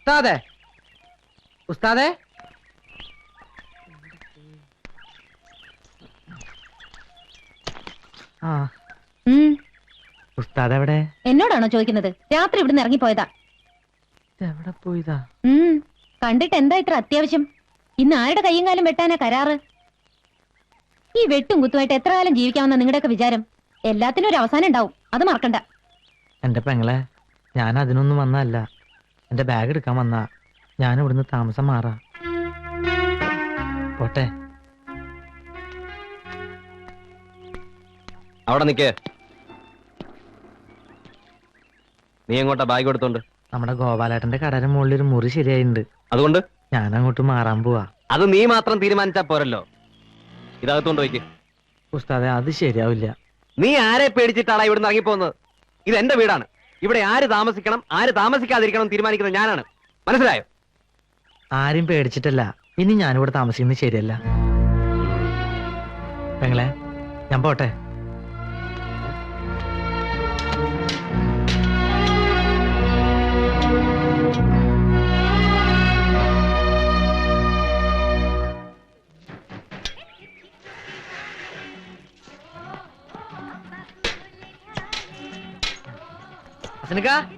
ഉസ്താദേ, ഉസ്താദേ, ആ ഉസ്താദ് എവിടെ? എന്നോടാണോ ചോദിക്കുന്നത്? രാത്രി ഇവിടുന്ന് ഇറങ്ങിപ്പോയതാ. എവിടെ പോയതാ? കണ്ടിട്ട് എന്താ ഇത്ര അത്യാവശ്യം? ഇന്ന് ആരുടെ കയ്യും കാലം വെട്ടാനാ കരാറ്? ഈ വെട്ടും കുത്തുമായിട്ട് എത്ര കാലം ജീവിക്കാമെന്ന നിങ്ങളുടെയൊക്കെ വിചാരം? എല്ലാത്തിനും ഒരു അവസാനം ഉണ്ടാവും, അത് മറക്കണ്ട. എന്റെ പെങ്ങളെ, ഞാൻ അതിനൊന്നും വന്നല്ല. എന്റെ ബാഗ് എടുക്കാൻ വന്നാ. ഞാൻ ഇവിടുന്ന് താമസം മാറാ. പോട്ടെ. അവിടെ നിക്കേ. നീ എങ്ങോട്ടാ ബാഗ് കൊടുത്തോണ്ട്? നമ്മുടെ ഗോപാലേട്ടന്റെ കടയുടെ മുകളിൽ ഒരു മുറി ശരിയായിട്ടുണ്ട്. അതുകൊണ്ട് ഞാൻ അങ്ങോട്ട് മാറാൻ പോവാ. അത് നീ മാത്രം തീരുമാനിച്ചാ പോരല്ലോ. ഇതകത്തോണ്ട് വയ്ക്ക്. ഉസ്താദെ, അത് ശരിയാവില്ല. നീ ആരെ പേടിച്ചിട്ടാണ് ഇവിടുന്ന് ഇറങ്ങിപ്പോകുന്നത്? ഇത് എന്റെ വീടാണ്. ഇവിടെ ആര് താമസിക്കണം, ആര് താമസിക്കാതിരിക്കണം തീരുമാനിക്കുന്നത് ഞാനാണ്. മനസ്സിലായോ? ആരും പേടിച്ചിട്ടല്ല. ഇനി ഞാനിവിടെ താമസിക്കുന്നത് ശരിയല്ല. പെങ്ങളെ, ഞാൻ പോട്ടെ.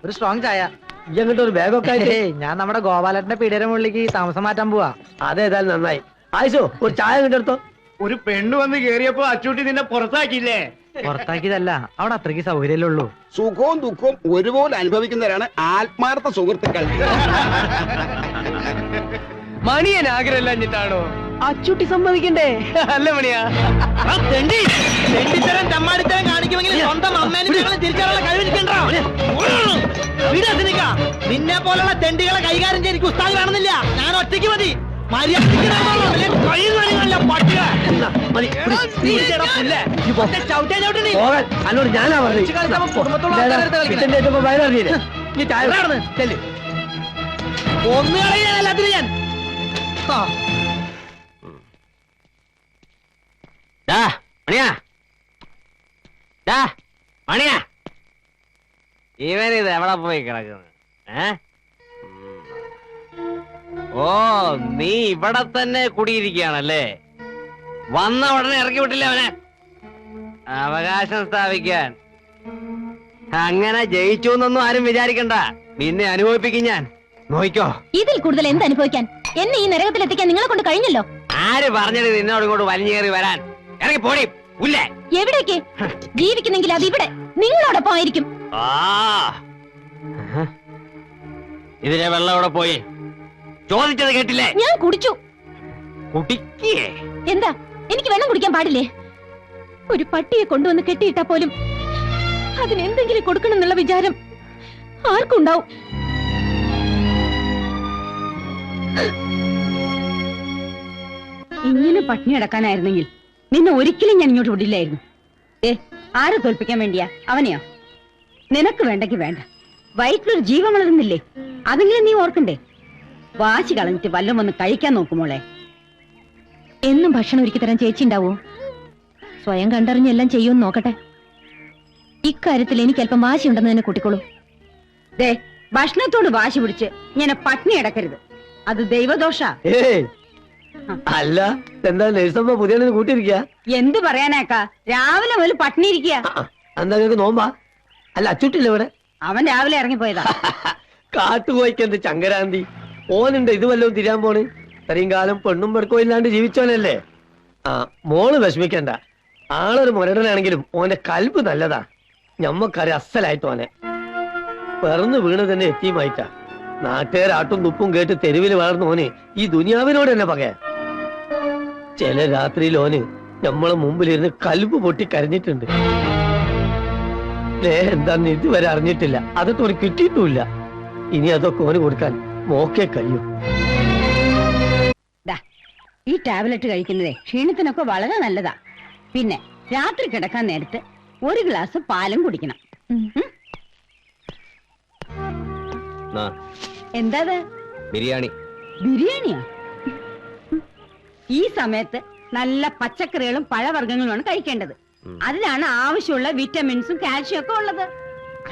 ഒരു സ്ട്രോങ് ചായ. ഇങ്ങോട്ട് ഒരു ബാഗൊക്കെ ആയിട്ട്. ഞാൻ നമ്മുടെ ഗോപാലന്റെ പീടിയുടെ മുകളിലേക്ക് താമസം മാറ്റാൻ പോവാ. അതേതായാലും നന്നായി. ആയിഷോ, ഒരു ചായ കിട്ടെടുത്തോ. ഒരു പെണ്ണ് വന്ന് കേറിയപ്പോ അച്ചൂട്ടി നിന്നെ പുറത്താക്കിയില്ലേ? പുറത്താക്കിയതല്ല, അവിടെ അത്രയ്ക്ക് സൗകര്യമല്ലേ ഉള്ളൂ. സുഖവും ദുഃഖവും ഒരുപോലെ അനുഭവിക്കുന്നവരാണ് ആത്മാർത്ഥ സുഹൃത്തുക്കൾ. മണിയൻ ആഗ്രഹമില്ലാഞ്ഞിട്ടാണോ? അച്ചൂട്ടി സമ്മതിക്കണ്ടേ? അല്ല മണിയാ, തെണ്ടിത്തരം ചമ്മാടിത്തരം കാണിക്കുമെങ്കിൽ സ്വന്തം അമ്മേനും തിരിച്ചറിയാനുള്ള കഴിവിരിക്കണ്ടോ? നിന്നെ പോലുള്ള തെണ്ടികളെ കൈകാര്യം ചെയ്ത് ഉസ്താദ് കാണുന്നില്ല. ഞാൻ ഒറ്റയ്ക്ക് മതി. അന്നോട് ഞാനാ പറഞ്ഞു. ഒന്നുകളെ എല്ലാത്തിനും ഞാൻ മണിയാ, ഇവനിത് എവിടെ പോയി കിടക്കുന്നത്? ഓ, നീ ഇവിടെ തന്നെ കുടിയിരിക്കുകയാണല്ലേ? വന്ന ഉടനെ ഇറക്കി വിട്ടില്ല അവനെ. അവകാശം സ്ഥാപിക്കാൻ. അങ്ങനെ ജയിച്ചു എന്നൊന്നും ആരും വിചാരിക്കണ്ട. നിന്നെ അനുഭവിപ്പിക്കും ഞാൻ. നോയിക്കോ. ഇതിൽ കൂടുതൽ എന്ത് അനുഭവിക്കാൻ? എന്നെ ഈ നരകത്തിലെത്തിക്കാൻ നിങ്ങളെ കൊണ്ട് കഴിഞ്ഞല്ലോ. ആര് പറഞ്ഞത് നിന്നോട് ഇങ്ങോട്ട് വലിഞ്ഞു കയറി വരാൻ? ഇറങ്ങി പോടി ഉല്ലേ. എവിടേക്ക്? ജീവിക്കുന്നെങ്കിൽ അത് ഇവിടെ നിങ്ങളോടൊപ്പം ആയിരിക്കും. ഇതിലെ വെള്ളം അവിടെ പോയി. ചോദിച്ചത് കേട്ടില്ലേ? ഞാൻ കുടിച്ചു. കുടിക്കേ? എന്താ, എനിക്ക് വെള്ളം കുടിക്കാൻ പാടില്ലേ? ഒരു പട്ടിയെ കൊണ്ടുവന്ന് കെട്ടിയിട്ടാ പോലും അതിനെന്തെങ്കിലും കൊടുക്കണം എന്നുള്ള വിചാരം ആർക്കുണ്ടാവും? ഇങ്ങനെ പട്ടിണി അടക്കാനായിരുന്നെങ്കിൽ നിന്നെ ഒരിക്കലും ഞാൻ ഇങ്ങോട്ട് വിടില്ലായിരുന്നു. ആരെ തോൽപ്പിക്കാൻ വേണ്ടിയാ? അവനെയോ? നിനക്ക് വേണ്ടെങ്കി വേണ്ട. വയറ്റിലൊരു ജീവൻ വളരുന്നില്ലേ? അതെങ്കിലും നീ ഓർക്കണ്ടേ? വാശി കളഞ്ഞിട്ട് വല്ലതും ഒന്ന് കഴിക്കാൻ നോക്കുമോളെ. എന്നും ഭക്ഷണം ഒരുക്കി തരാൻ ചേച്ചി ഉണ്ടാവോ? സ്വയം കണ്ടറിഞ്ഞെല്ലാം ചെയ്യുമെന്ന് നോക്കട്ടെ. ഇക്കാര്യത്തിൽ എനിക്ക് അല്പം വാശി ഉണ്ടെന്ന് തന്നെ കൂട്ടിക്കോളൂ. ഭക്ഷണത്തോട് വാശി പിടിച്ച് ഇങ്ങനെ പട്ടിണി അടക്കരുത്. അത് ദൈവദോഷ. അല്ല, എന്താ നഴ്സമ്മ പുതിയ കൂട്ടിയിരിക്ക? എന്ത് പറയാനാക്കാ, രാവിലെ മുതൽ പട്ടിണി ഇരിക്കുക. എന്താ നിങ്ങൾക്ക് നോമ്പാ? അല്ല, അച്ചൂട്ടില്ല ഇവിടെ? അവൻ രാവിലെ ഇറങ്ങിപ്പോയതാ. കാട്ടുപോയിക്കെന്ത് ചങ്കരാന്തി. ഓനുണ്ട് ഇത് വല്ലതും തിരിയാൻ പോണ്. ഇത്രയും കാലം പെണ്ണും പെടുക്കോ ഇല്ലാണ്ട് ജീവിച്ചോനല്ലേ. മോള് വിഷമിക്കണ്ട. ആളൊരു മുരടനാണെങ്കിലും ഓന്റെ കൽബ് നല്ലതാ. ഞമ്മക്കറി അസലായിട്ട് ഓനെ. പിറന്നു വീണ് തന്നെ എത്തിയുമായിട്ടാ. നാട്ടുകാരാട്ടും തുപ്പും കേട്ട് തെരുവിൽ വളർന്ന ഓന് ഈ ദുനിയാവിനോട് തന്നെ പകയാ. ചില രാത്രിയിൽ ഓന് നമ്മളെ മുമ്പിലിരുന്ന് കൽബ് പൊട്ടി കരഞ്ഞിട്ടുണ്ട്. എന്താന്ന് ഇതുവരെ അറിഞ്ഞിട്ടില്ല. അതൊക്കെ ഓന് കിട്ടിയിട്ടുമില്ല. ഇനി അതൊക്കെ ഓന് കൊടുക്കാൻ മോക്കേ കഴിയും. ഈ ടാബ്ലറ്റ് കഴിക്കുന്നതേ ക്ഷീണത്തിനൊക്കെ വളരെ നല്ലതാ. പിന്നെ രാത്രി കിടക്കാൻ നേരത്ത് ഒരു ഗ്ലാസ് പാലും കുടിക്കണം. എന്താ ബിരിയാണി? ബിരിയാണിയാ? ഈ സമയത്ത് നല്ല പച്ചക്കറികളും പഴവർഗ്ഗങ്ങളുമാണ് കഴിക്കേണ്ടത്. അതിലാണ് ആവശ്യമുള്ള വിറ്റമിൻസും കാൽഷ്യം ഒക്കെ ഉള്ളത്.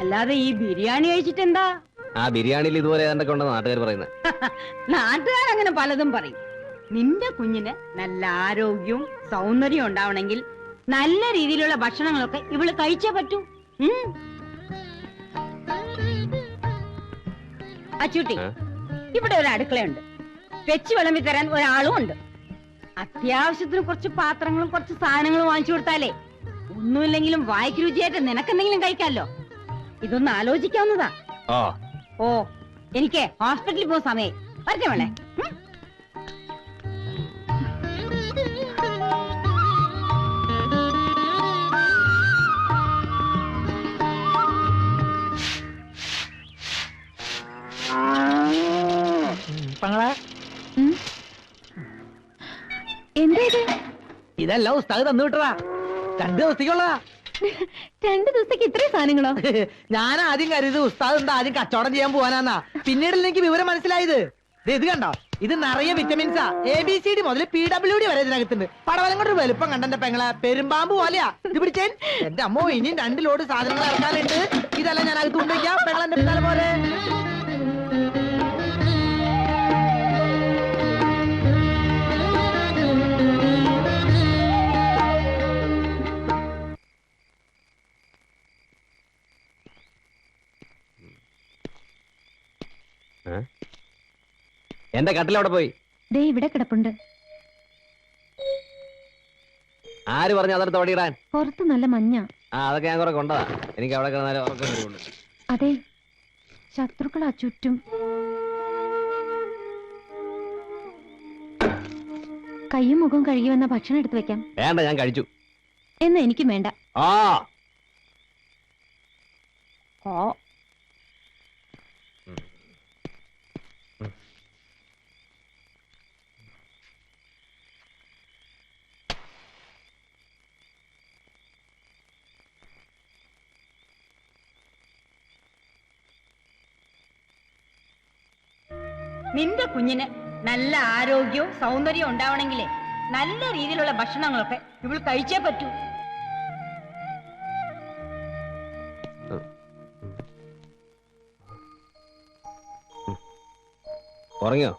അല്ലാതെ ഈ ബിരിയാണി കഴിച്ചിട്ട് എന്താ? ആ ബിരിയാണിയിൽ ഇതുപോലെ ഏതാണ്ടൊക്കെ ഉണ്ടെന്ന് നാട്ടുകാർ പറയുന്നത്. നാട്ടുകാരങ്ങനെ പലതും പറയും. നിന്റെ കുഞ്ഞിന് നല്ല ആരോഗ്യവും സൗന്ദര്യവും ഉണ്ടാവണമെങ്കിൽ നല്ല രീതിയിലുള്ള ഭക്ഷണങ്ങളൊക്കെ ഇവള് കഴിച്ചേ പറ്റൂ. അച്ചൂട്ടി, ഇവിടെ ഒരു അടുക്കളയുണ്ട്. വെച്ച് വിളമ്പി തരാൻ ഒരാളും ഉണ്ട്. അത്യാവശ്യത്തിന് കുറച്ച് പാത്രങ്ങളും കുറച്ച് സാധനങ്ങളും വാങ്ങിച്ചു കൊടുത്താലേ ഒന്നുമില്ലെങ്കിലും വായിക്ക് രുചിയായിട്ട് നിനക്കെന്തെങ്കിലും കഴിക്കാമല്ലോ. ഇതൊന്ന് ആലോചിക്കാവുന്നതാ. ഓ, എനിക്ക് ഹോസ്പിറ്റലിൽ പോകുന്ന സമയം വരട്ടെ വേണേ. എന്താ ഇത്? ഇതല്ല ഉസ്താദ് തന്നു വിട്ടതാ. 2 ദിവസത്തേക്കുള്ളതാ. 2 ദിവസത്തേക്ക് ഇത്രയും സാധനങ്ങളോ? ഞാൻ ആദ്യം കരുത് ഉസ്താദ് എന്താ ആദ്യം കച്ചവടം ചെയ്യാൻ പോവാനാന്നാ. പിന്നീട് എനിക്ക് വിവരം മനസ്സിലായത്. ഇത് കണ്ടോ, ഇത് നിറയെ വിറ്റമിൻസാ. ABCD മുതൽ PWD വരെ ഇതിനകത്തുണ്ട്. പടവലം കൊണ്ട് വലുപ്പം കണ്ടെന്റെ പെങ്ങളെ പെരുമ്പാമ്പ് പോലെയാ. ഇത് പിടിച്ചേൻ എന്റെ അമ്മോ, ഇനിയും 2 ലോഡ് സാധനങ്ങൾ ഇറക്കാനുണ്ട്. ഇതെല്ലാം ഞാൻ അകത്ത് കൊണ്ടുവയ്ക്കാം. പെങ്ങളെന്റെ പിന്നാലെ പോലെ. എന്റെ കട്ടിലവിടെ പോയി. ദേ ഇവിടെ കിടപ്പുണ്ട്. ആര് പറഞ്ഞു അതെടുത്ത് ഓടിയിടാൻ? പുറത്ത് നല്ല മഞ്ഞ. അതൊക്കെ ഞാൻ കുറെ കൊണ്ടതാ. എനിക്ക് അവിടെ കിടന്നാലും ഉറക്കം വരുള്ളൂ. അതെ, ശത്രുക്കളാ ചുറ്റും. കയ്യും മുഖവും കഴുകി വന്ന ഭക്ഷണം എടുത്തു വെക്കാം. വേണ്ട, ഞാൻ കഴിച്ചു. എന്നാ എനിക്കും വേണ്ട. നിന്റെ കുഞ്ഞിന് നല്ല ആരോഗ്യവും സൗന്ദര്യവും ഉണ്ടാവണമെങ്കിലേ നല്ല രീതിയിലുള്ള ഭക്ഷണങ്ങളൊക്കെ ഇവൾ കഴിച്ചേ പറ്റൂ. ഉറങ്ങിയോ?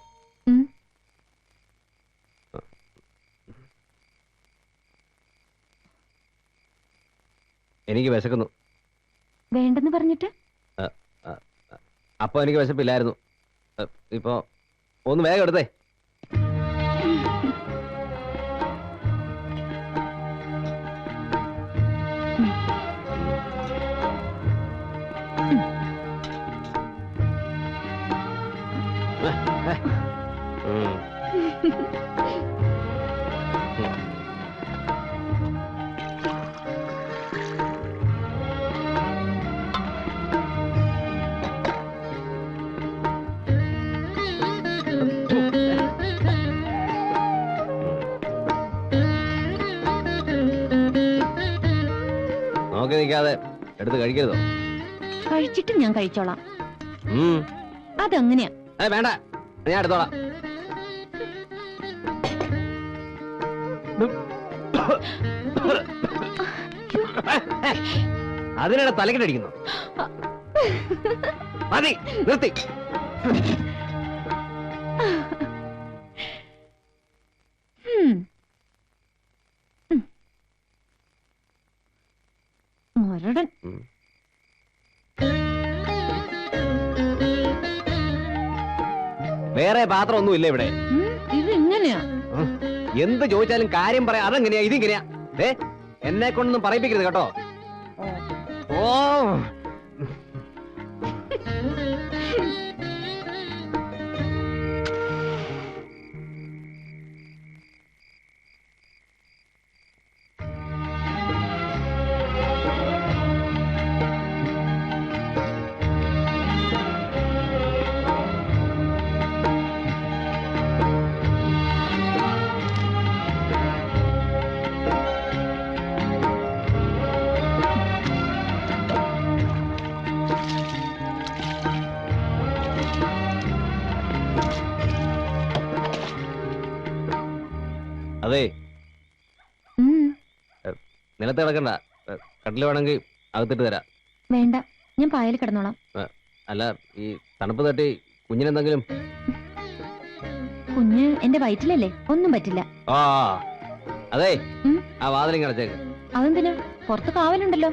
എനിക്ക് വിശക്കുന്നു. വേണ്ടെന്ന് പറഞ്ഞിട്ട്? അപ്പൊ എനിക്ക് വിശപ്പില്ലായിരുന്നു. ഇപ്പൊ ഒന്ന് വേഗം എടുത്തേ. നോക്കി നിൽക്കാതെ എടുത്ത് കഴിക്കരുതോ? കഴിച്ചിട്ട് ഞാൻ കഴിച്ചോളാം. അതങ്ങനെയാ. വേണ്ട, ഞാൻ എടുത്തോളാം. അതിനിടെ തലക്കിട്ടടിക്കുന്നു. മതി, നിർത്തി. മരടൻ. വേറെ പാത്രം ഒന്നും ഇല്ല ഇവിടെ. ഇത് എങ്ങനെയാ? എന്ത് ചോദിച്ചാലും കാര്യം പറയാം. അതെങ്ങനെയാ ഇതിങ്ങനെയാ? എന്നെ കൊണ്ടൊന്നും പറയിപ്പിക്കരുത് കേട്ടോ. ഓ, അതെ, നിലത്ത് കിടക്കണ്ട. കട്ടില് വേണമെങ്കിൽ അകത്തിട്ട് തരാം. വേണ്ട, ഞാൻ പായൽ കിടന്നോളാം. അല്ല ഈ തണുപ്പ് തട്ടി കുഞ്ഞിനെന്തെങ്കിലും? കുഞ്ഞ് എന്റെ വയറ്റിലല്ലേ, ഒന്നും പറ്റില്ല. ആ അതെ, ഉം? ആ വാതിലും കിടച്ചേക്ക്. അതെന്തിനാ? പുറത്ത് കാവലുണ്ടല്ലോ.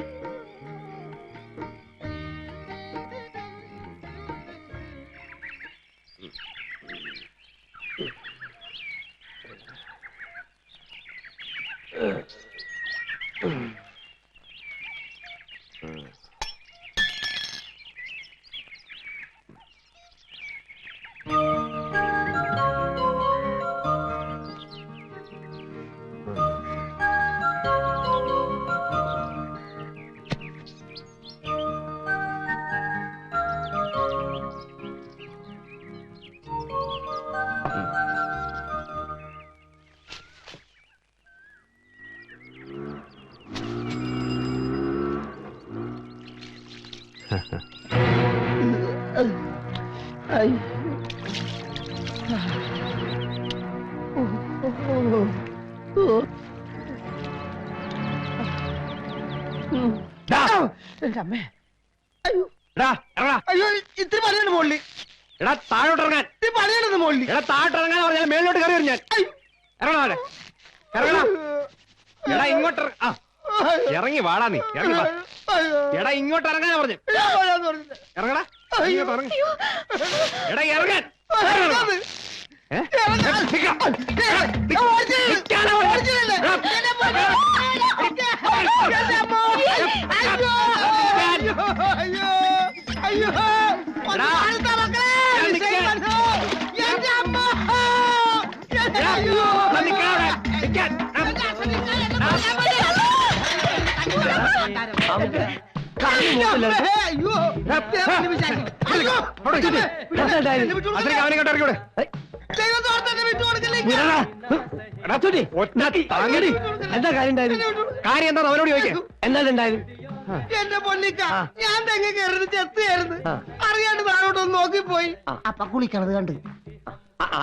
അമ്മേ, എടാ, ഇറങ്ങടാ. അയ്യോ ഇത്തിരി പണിയുണ്ട് മുകളിൽ. എടാ താഴോട്ടിറങ്ങാൻ. ഇത്തിരി പണിയുണ്ടെന്ന് മുകളിൽ. എടാ താഴോട്ടിറങ്ങാൻ പറഞ്ഞാൽ മേളിലോട്ട് കയറി വരും ഞാൻ. ഇറങ്ങണ അവിടെ, ഇറങ്ങണ. എടാ ഇങ്ങോട്ട് ഇറങ്ങി വാടാ നീ, ഇറങ്ങി വാ. എടാ ഇങ്ങോട്ട് ഇറങ്ങാനാ പറഞ്ഞു. ഇറങ്ങടാ, ഇങ്ങോട്ട് ഇറങ്ങി. എടാ ഇറങ്ങാൻ. ഏ? നിൽക്കാം. നിൽക്കാനാ പറഞ്ഞത്. എന്താ കാര്യം ഉണ്ടായത്? കാര്യം എന്താ അവനോട് ചോദിക്കാം. എന്താണ് ഉണ്ടായത്? എന്റെ പൊന്നിക്ക, ഞാൻ തെങ്ങ് കയറുന്നത് ചെത്തുകയായിരുന്നു. അറിയാണ്ട് താഴോട്ടൊന്ന് നോക്കിപ്പോയി. അപ്പൊ കുളിക്കണത് കണ്ട്.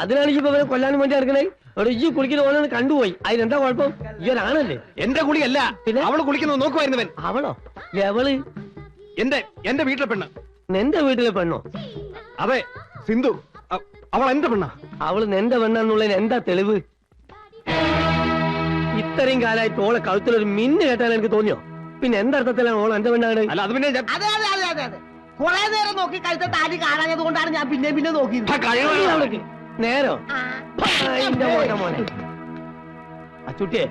അതിനാണെങ്കിൽ ഇപ്പൊ ഇവരെ കൊല്ലാനും വേണ്ടി നടക്കണേ. അവിടെ ഈ കുളിക്കുന്ന ഓരോന്ന് കണ്ടുപോയി. അതിനെന്താ കുഴപ്പം? ഈ ഒരാണല്ലേ? എന്റെ കുളിയല്ല, പിന്നെ അവള് കുളിക്കുന്നത് നോക്കുമായിരുന്നവൻ. അവളോ? എവള്? എന്റെ വീട്ടിലെ പെണ്ണ്. നിന്റെ വീട്ടിലെ പെണ്ണോ? അതെ, സിന്ധു. അവൾ എന്റെ പെണ്ണ. അവള് നിന്റെ പെണ്ണാന്നുള്ളതിന് എന്താ തെളിവ്? ഇത്രയും കാലമായിട്ട് ഓളെ കഴുത്തിലൊരു മിന്ന് കേട്ടാൻ എനിക്ക് തോന്നിയോ? പിന്നെ എന്തർത്ഥത്തിലാണ് ഓൾ എന്റെ പെണ്ണാണ്? അല്ല അത് പിന്നെ അതെ അതെ അതെ അതെ അതെ, കുറെ നേരം നോക്കി കഴുത്ത താലി കാണാഞ്ഞത് കൊണ്ടാണ് ഞാൻ പിന്നെ നോക്കിയത്. അവൾക്ക് നേരോ? എന്റെ മോനെ മോനെ അച്ചുട്ടിയെ,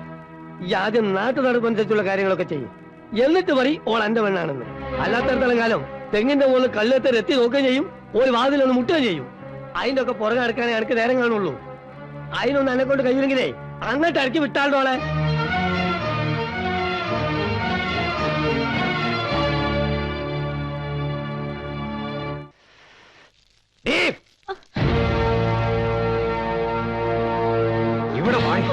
ഈ ആദ്യം നാട്ടു നടപ്പനുസരിച്ചുള്ള കാര്യങ്ങളൊക്കെ ചെയ്യും, എന്നിട്ട് പറയും ഓൾ എന്റെ പെണ്ണാണെന്ന്. അല്ലാത്തടത്തോളം കാലം തെങ്ങിന്റെ മുകളിൽ കല്ലെത്തി എത്തി നോക്കുകയും ചെയ്യും, ഒരു വാതിലൊന്ന് മുട്ടുകയും ചെയ്യും. അതിന്റെ ഒക്കെ പുറകെ അടുക്കാനേ എനിക്ക് നേരം കാണുള്ളൂ. അതിനൊന്ന് എന്നെ കൊണ്ട് കഴിയില്ലെങ്കിലേ അങ്ങോട്ട് ഇറക്കി വിട്ടാളോളെ. ഇവിടെ വായി.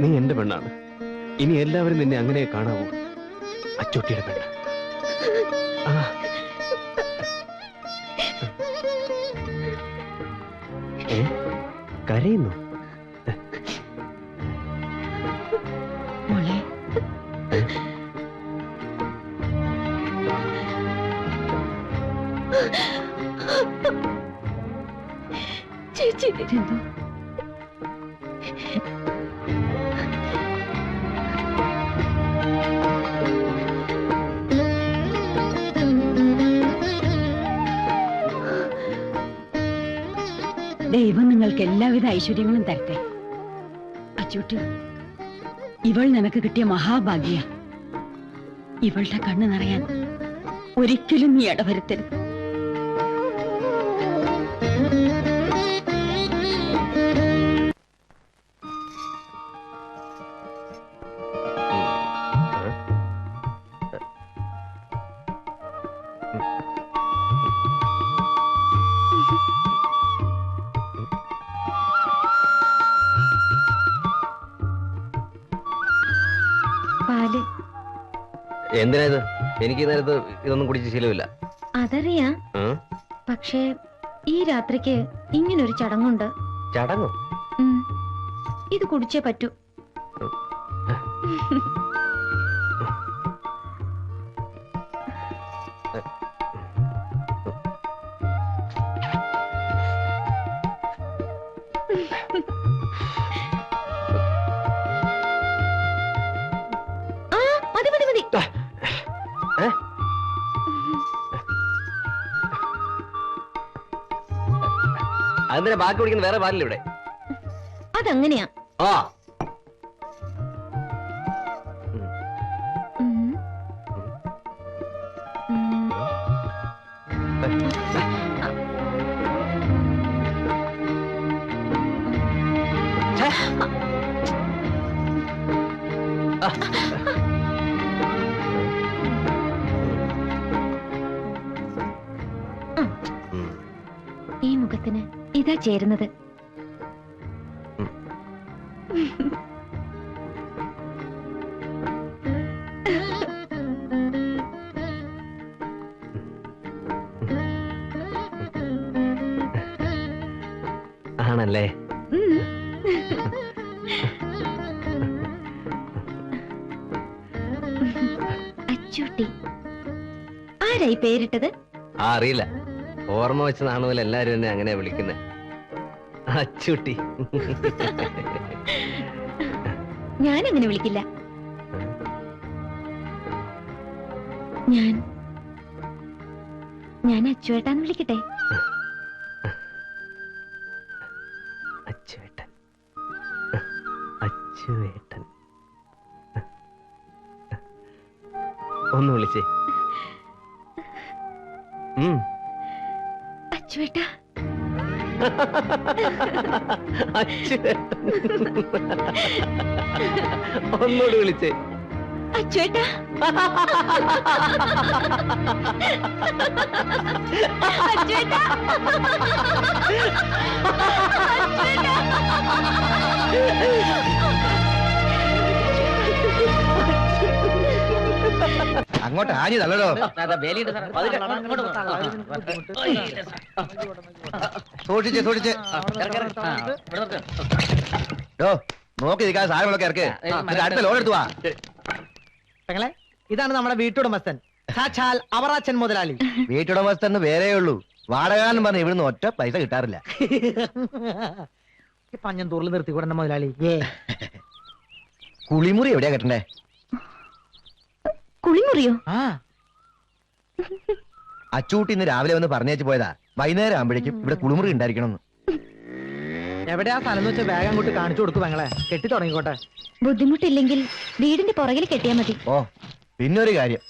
നീ എന്റെ പെണ്ണാണ്. ഇനി എല്ലാവരും നിന്നെ അങ്ങനെ കാണാവൂ. അച്ചോട്ടിയുടെ പെണ്ണ്. കരയുന്നു. മോളെ, ചേച്ചി എന്തോ ദൈവം നിങ്ങൾക്ക് എല്ലാവിധ ഐശ്വര്യങ്ങളും തരട്ടെ. അച്ചൂട്ടി, ഇവൾ നിനക്ക് കിട്ടിയ മഹാഭാഗ്യ. ഇവളുടെ കണ്ണ് നിറയാൻ ഒരിക്കലും നീ ഇടവരുത്തരുത്. എന്തിനാ ഇത്? എനിക്ക് ഈ നേരത്ത് ഇതൊന്നും കുടിച്ച് ശീലമില്ല. അതറിയാം. പക്ഷേ ഈ രാത്രിക്ക് ഇങ്ങനൊരു ചടങ്ങുണ്ട്. ചടങ്ങോ? ഉം. ഇത് കുടിച്ചേ പറ്റൂ. ആ, മതി മതി മതി. അതെന്തിനാ ബാക്കി കുടിക്കുന്ന? വേറെ പാലില്ല ഇവിടെ. അതങ്ങനെയാ. ആ ഉം. ഉം. ഈ മുഖത്തിന് ഇതാ ചേരുന്നത്. ആണല്ലേ? അച്ചൂട്ടി. ആരായി പേരിട്ടത്? അറിയില്ല. ഓർമ്മ വെച്ച നാണുപോലെ എല്ലാരും എന്നെ അങ്ങനെ വിളിക്കുന്നത്. അച്ചൂട്ടി. ഞാനങ്ങനെ വിളിക്കില്ല. ഞാൻ അച്ചുവേട്ടാന്ന് വിളിക്കട്ടെ. അച്ചുവേട്ടൻ. അച്ചുവേട്ടൻ. ഒന്ന് വിളിച്ചേ. അച്ചുവേട്ടാ. അച്ചുവേട്ടൻ. ഒന്നോട് വിളിച്ചേ. അച്ചുവേട്ടാ. അച്ചുവേട്ടാ. അങ്ങോട്ട് ആഞ്ഞു തള്ളടോ. സൂക്ഷിച്ച് സൂക്ഷിച്ച്. നോക്കി നിൽക്കാതെ സാധനങ്ങളൊക്കെ ഇറക്ക്. അടുത്ത ലോഡ് എടുത്തു വാ. പെങ്ങളെ, ഇതാണ് നമ്മുടെ വീട്ടുടമസ്ഥൻ, സാക്ഷാൽ അവറാച്ചൻ മുതലാളി. വീട്ടുടമസ്ഥൻ വേറേ ഉള്ളൂ. വാടകാന്നും പറഞ്ഞ് ഇവിടുന്ന് ഒറ്റ പൈസ കിട്ടാറില്ല. പഞ്ഞന്തൂറിൽ നിർത്തിക്കൂടണ്ട മുതലാളി. കുളിമുറി എവിടെയാ കെട്ടണ്ടേ? കുളിമുറിയോ? ആ, അച്ചൂട്ടി ഇന്ന് രാവിലെ വന്ന് പറഞ്ഞേച്ച് പോയതാ. വൈകുന്നേരം ആകുമ്പോഴേക്കും ഇവിടെ കുളിമുറി ഉണ്ടായിരിക്കണം. എവിടെയാ സ്ഥലം എന്ന് വെച്ചാൽ വേഗം അങ്ങോട്ട് കാണിച്ചു കൊടുക്കും പെങ്ങളെ. കെട്ടി തുടങ്ങിക്കോട്ടെ. ബുദ്ധിമുട്ടില്ലെങ്കിൽ വീടിന്റെ പുറകിൽ കെട്ടിയാ മതി. ഓ, പിന്നൊരു കാര്യം,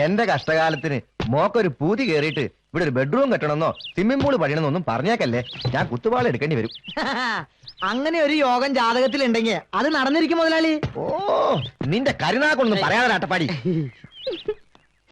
എന്റെ കഷ്ടകാലത്തിന് മോക്കൊരു പൂതി കേറിയിട്ട് ഇവിടെ ഒരു ബെഡ്റൂം കെട്ടണമെന്നോ സ്വിമ്മിംഗ് പൂള് പണിയണമെന്നൊന്നും പറഞ്ഞേക്കല്ലേ. ഞാൻ കുത്തുപാള എടുക്കേണ്ടി വരും. അങ്ങനെ ഒരു യോഗം ജാതകത്തിൽ ഉണ്ടെങ്കിൽ അത് നടന്നിരിക്കും മുതലാളി. ഓ, നിന്റെ കരുനാക്കൊന്നും പറയാതെ അട്ടപ്പാടി.